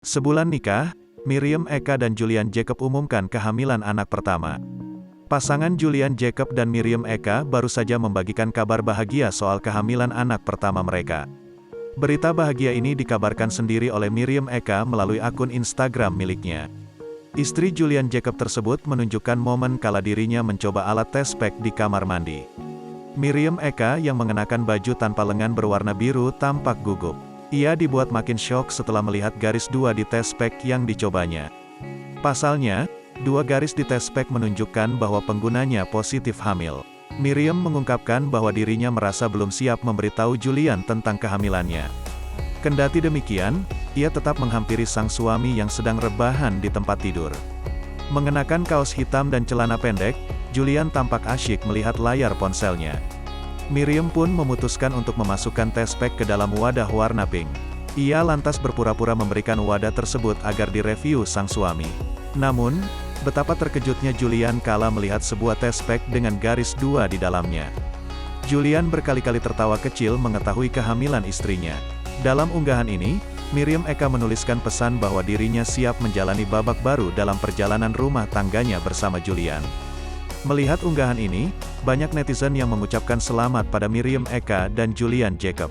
Sebulan nikah, Miriam Eka dan Julian Jacob umumkan kehamilan anak pertama. Pasangan Julian Jacob dan Miriam Eka baru saja membagikan kabar bahagia soal kehamilan anak pertama mereka. Berita bahagia ini dikabarkan sendiri oleh Miriam Eka melalui akun Instagram miliknya. Istri Julian Jacob tersebut menunjukkan momen kala dirinya mencoba alat tes pack di kamar mandi. Miriam Eka yang mengenakan baju tanpa lengan berwarna biru tampak gugup. Ia dibuat makin syok setelah melihat garis 2 di tes pack yang dicobanya. Pasalnya, 2 garis di tes pack menunjukkan bahwa penggunanya positif hamil. Miriam mengungkapkan bahwa dirinya merasa belum siap memberitahu Julian tentang kehamilannya. Kendati demikian, ia tetap menghampiri sang suami yang sedang rebahan di tempat tidur. Mengenakan kaos hitam dan celana pendek, Julian tampak asyik melihat layar ponselnya. Miriam pun memutuskan untuk memasukkan tes pack ke dalam wadah warna pink. Ia lantas berpura-pura memberikan wadah tersebut agar direview sang suami. Namun, betapa terkejutnya Julian kala melihat sebuah tes pack dengan garis 2 di dalamnya. Julian berkali-kali tertawa kecil mengetahui kehamilan istrinya. Dalam unggahan ini, Miriam Eka menuliskan pesan bahwa dirinya siap menjalani babak baru dalam perjalanan rumah tangganya bersama Julian. Melihat unggahan ini, banyak netizen yang mengucapkan selamat pada Miriam Eka dan Julian Jacob.